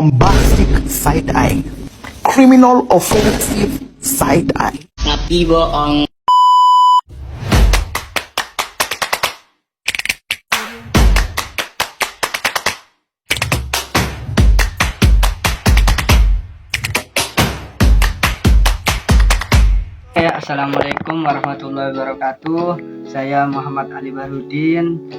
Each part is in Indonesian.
bombastic side-eye, criminal offensive side-eye. Tapi bohong. Assalamualaikum warahmatullahi wabarakatuh. Saya Muhammad Ali Barudin,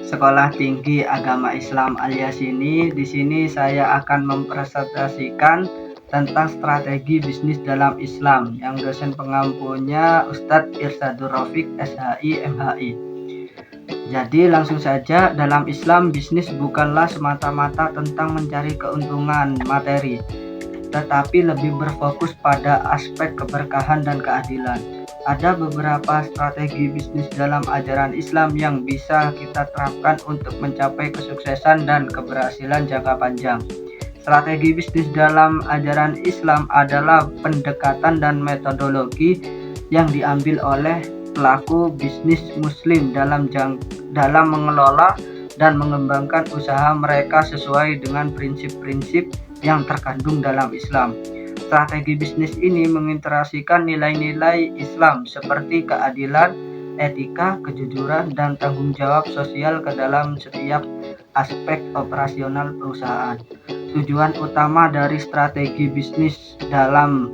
Sekolah Tinggi Agama Islam Al-Yasini. Di sini saya akan mempresentasikan tentang strategi bisnis dalam Islam yang dosen pengampunya Ustadz Irsadur Rafiq SHI MHI. Jadi langsung saja, dalam Islam bisnis bukanlah semata-mata tentang mencari keuntungan materi, tetapi lebih berfokus pada aspek keberkahan dan keadilan. Ada beberapa strategi bisnis dalam ajaran Islam yang bisa kita terapkan untuk mencapai kesuksesan dan keberhasilan jangka panjang. Strategi bisnis dalam ajaran Islam adalah pendekatan dan metodologi yang diambil oleh pelaku bisnis muslim dalam mengelola dan mengembangkan usaha mereka sesuai dengan prinsip-prinsip yang terkandung dalam Islam. Strategi bisnis ini mengintegrasikan nilai-nilai Islam seperti keadilan, etika, kejujuran, dan tanggung jawab sosial ke dalam setiap aspek operasional perusahaan. Tujuan utama dari strategi bisnis dalam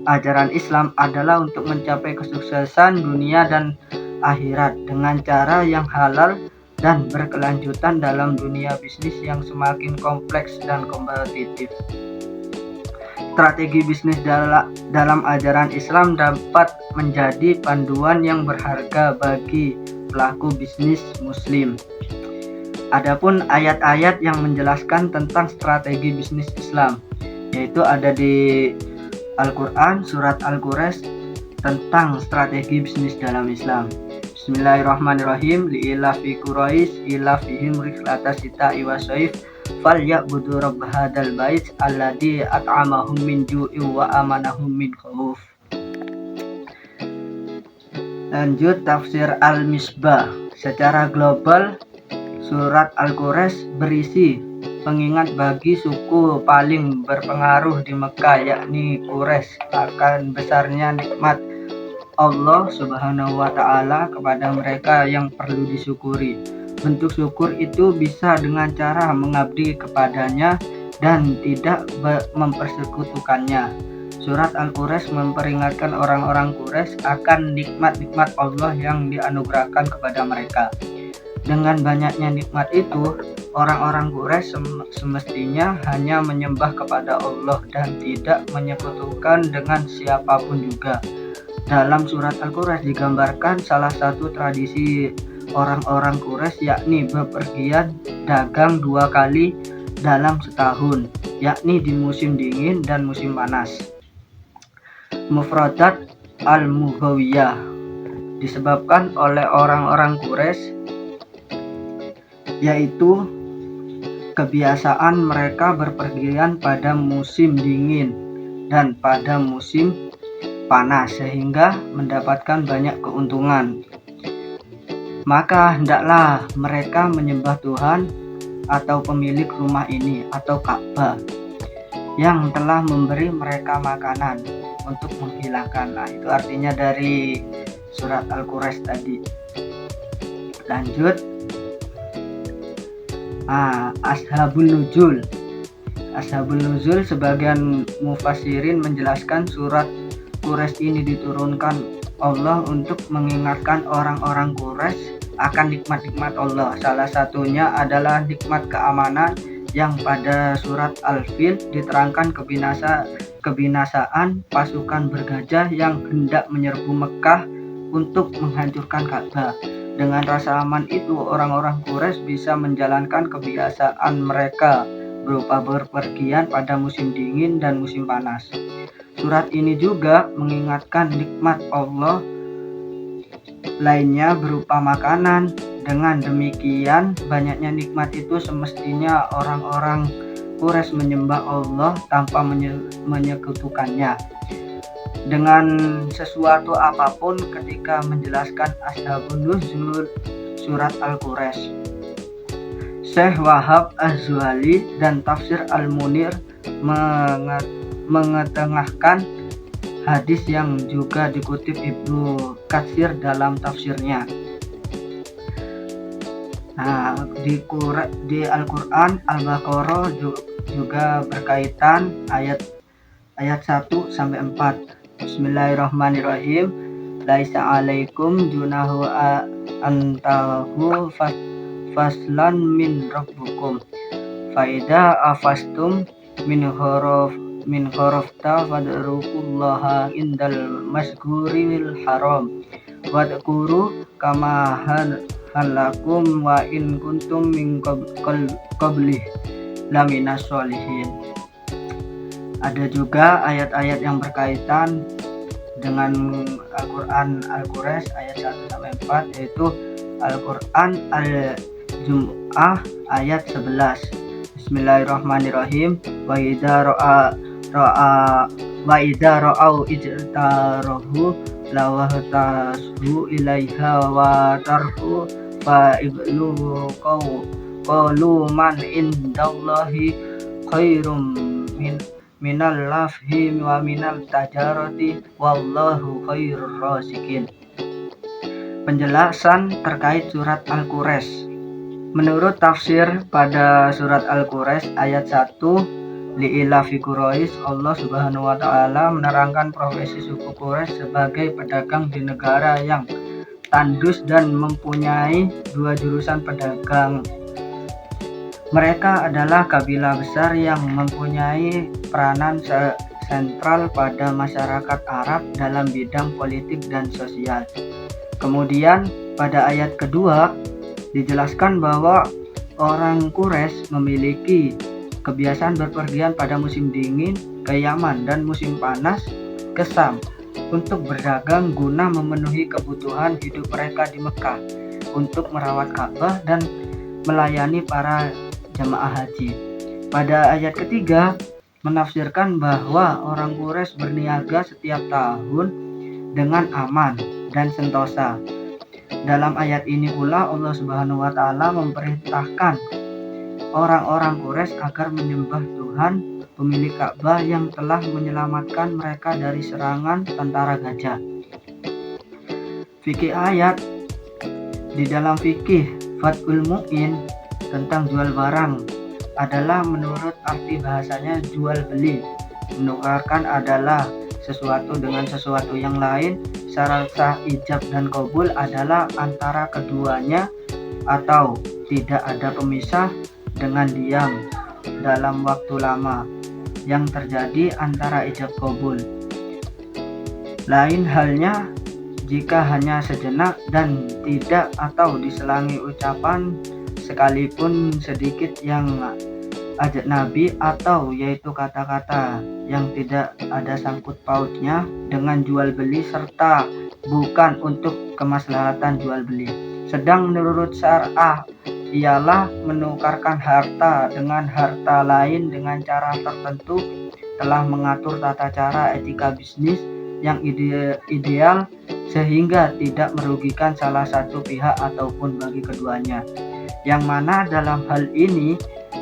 ajaran Islam adalah untuk mencapai kesuksesan dunia dan akhirat dengan cara yang halal dan berkelanjutan dalam dunia bisnis yang semakin kompleks dan kompetitif. Strategi bisnis dalam ajaran Islam dapat menjadi panduan yang berharga bagi pelaku bisnis muslim. Adapun ayat-ayat yang menjelaskan tentang strategi bisnis Islam, yaitu ada di Al-Quran, surat Al-Quraish, tentang strategi bisnis dalam Islam. Bismillahirrahmanirrahim. Li'ilafi Quraisy ilafihim rihlatas sita'i wasyaif falyabudu rabb hadzal bait alladzi at'amahum min ju'in wa amanahum min khauf. Lanjut tafsir Al-Misbah. Secara global, surat Al-Quraish berisi pengingat bagi suku paling berpengaruh di Mekah, yakni Quraisy, akan besarnya nikmat Allah Subhanahu wa Ta'ala kepada mereka yang perlu disyukuri. Bentuk syukur itu bisa dengan cara mengabdi kepadanya dan tidak mempersekutukannya. Surat Al-Quraish memperingatkan orang-orang Quraisy akan nikmat-nikmat Allah yang dianugerahkan kepada mereka. Dengan banyaknya nikmat itu, orang-orang Quraisy semestinya hanya menyembah kepada Allah dan tidak menyekutukan dengan siapapun juga. Dalam surat Al-Quraish digambarkan salah satu tradisi orang-orang Quraisy, yakni bepergian dagang 2 kali dalam setahun, yakni di musim dingin dan musim panas. Mufradat al-Mughawiyah disebabkan oleh orang-orang Quraisy, yaitu kebiasaan mereka berpergian pada musim dingin dan pada musim panas sehingga mendapatkan banyak keuntungan. Maka hendaklah mereka menyembah Tuhan atau pemilik rumah ini atau Ka'bah yang telah memberi mereka makanan untuk menghilangkan. Itu artinya dari surat Al-Quraish tadi. Lanjut. Ashabun Nuzul. Ashabun Nuzul, sebagian mufassirin menjelaskan surat Quraisy ini diturunkan Allah untuk mengingatkan orang-orang Quraisy akan nikmat-nikmat Allah. Salah satunya adalah nikmat keamanan yang pada surat Al-Fil diterangkan kebinasaan pasukan bergajah yang hendak menyerbu Mekah untuk menghancurkan Ka'bah. Dengan rasa aman itu, orang-orang Quraisy bisa menjalankan kebiasaan mereka berupa berpergian pada musim dingin dan musim panas. Surat ini juga mengingatkan nikmat Allah lainnya berupa makanan. Dengan demikian, banyaknya nikmat itu semestinya orang-orang Quraisy menyembah Allah tanpa menyekutukannya dengan sesuatu apapun ketika menjelaskan Ashabun Nuzul surat Al-Quraish. Syekh Wahab Az-Zuhali dan Tafsir Al-Munir mengetengahkan hadis yang juga dikutip Ibnu Katsir dalam tafsirnya. Nah, di Al-Quran Al-Baqarah juga berkaitan ayat 1 sampai 4. Bismillahirrahmanirrahim. Laisa alaikum junahu antahu faslan min rabbukum faida afastum min kharafta fadrukullaha indal masjuril haram wadkuru kama halakum wa in kuntum min qablih laminas sholihin. Ada juga ayat-ayat yang berkaitan dengan Al-Quran Al-Quraish ayat 1-4, yaitu Al-Quran Al-Jum'ah ayat 11. Bismillahirrahmanirrahim. Wa idza ra'au ijtarahu lawahtasu ilaiha wa tarhu fa ibnu qalu man indallahi khairum minal lafhi wa minal tajarati wallahu khairur rasikin. Penjelasan terkait surat Al-Quraish. Menurut tafsir pada surat Al-Quraish ayat 1, li'ilafi Quraisy, Allah Subhanahu wa taala menerangkan profesi suku Quraisy sebagai pedagang di negara yang tandus dan mempunyai 2 jurusan pedagang. Mereka adalah kabilah besar yang mempunyai peranan sentral pada masyarakat Arab dalam bidang politik dan sosial. Kemudian pada ayat kedua dijelaskan bahwa orang Quraisy memiliki kebiasaan berpergian pada musim dingin ke Yaman dan musim panas ke Syam untuk berdagang guna memenuhi kebutuhan hidup mereka di Mekah, untuk merawat Ka'bah dan melayani para jamaah haji. Pada ayat ketiga menafsirkan bahwa orang Quraisy berniaga setiap tahun dengan aman dan sentosa. Dalam ayat ini pula Allah Subhanahu wa taala memerintahkan orang-orang Quraisy agar menyembah Tuhan pemilik Ka'bah yang telah menyelamatkan mereka dari serangan tentara gajah. Fikih ayat. Di dalam fikih Fathul Mu'in tentang jual barang adalah menurut arti bahasanya jual beli. Menukarkan adalah sesuatu dengan sesuatu yang lain. Syarat sah ijab dan qabul adalah antara keduanya atau tidak ada pemisah dengan diam dalam waktu lama yang terjadi antara ijab qabul. Lain halnya jika hanya sejenak dan tidak atau diselangi ucapan sekalipun sedikit yang ajnabi, atau yaitu kata-kata yang tidak ada sangkut pautnya dengan jual beli serta bukan untuk kemaslahatan jual beli. Sedang menurut syar'ah ialah menukarkan harta dengan harta lain dengan cara tertentu, telah mengatur tata cara etika bisnis yang ideal sehingga tidak merugikan salah satu pihak ataupun bagi keduanya. Yang mana dalam hal ini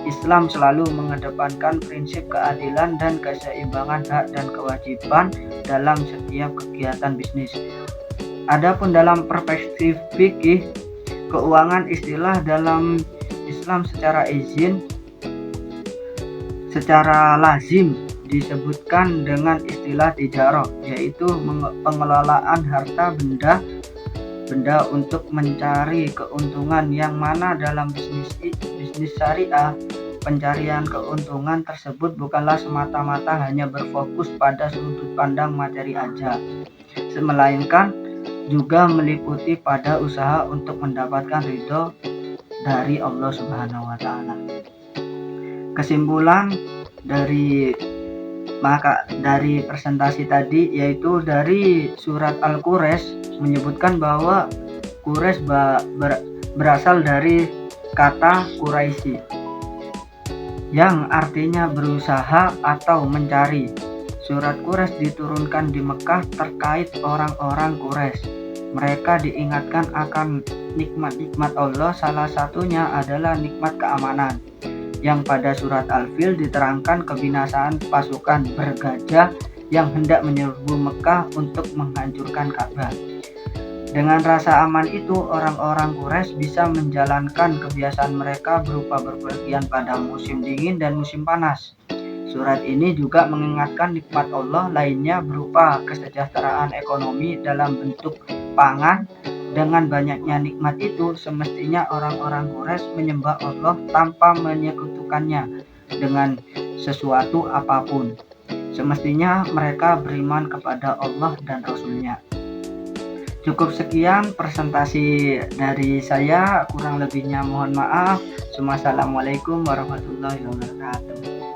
Islam selalu mengedepankan prinsip keadilan dan keseimbangan hak dan kewajiban dalam setiap kegiatan bisnis. Adapun dalam perspektif fikih keuangan, istilah dalam Islam secara lazim disebutkan dengan istilah tijarah, yaitu pengelolaan harta benda untuk mencari keuntungan, yang mana dalam bisnis syariah pencarian keuntungan tersebut bukanlah semata-mata hanya berfokus pada sudut pandang materi aja, melainkan juga meliputi pada usaha untuk mendapatkan ridho dari Allah Subhanahu wa taala. Kesimpulan dari presentasi tadi, yaitu dari surat Al-Quraish menyebutkan bahwa Quraisy berasal dari kata Quraisy yang artinya berusaha atau mencari. Surat Quraisy diturunkan di Mekah terkait orang-orang Quraisy. Mereka diingatkan akan nikmat-nikmat Allah salah satunya adalah nikmat keamanan, yang pada surat Al-Fil diterangkan kebinasaan pasukan bergajah yang hendak menyerbu Mekah untuk menghancurkan Ka'bah. Dengan rasa aman itu, orang-orang Quraisy bisa menjalankan kebiasaan mereka berupa berpergian pada musim dingin dan musim panas. Surat ini juga mengingatkan nikmat Allah lainnya berupa kesejahteraan ekonomi dalam bentuk pangan. Dengan banyaknya nikmat itu, semestinya orang-orang Quraisy menyembah Allah tanpa menyekutukannya dengan sesuatu apapun. Semestinya mereka beriman kepada Allah dan Rasul-Nya. Cukup sekian presentasi dari saya, kurang lebihnya mohon maaf. Wassalamualaikum warahmatullahi wabarakatuh.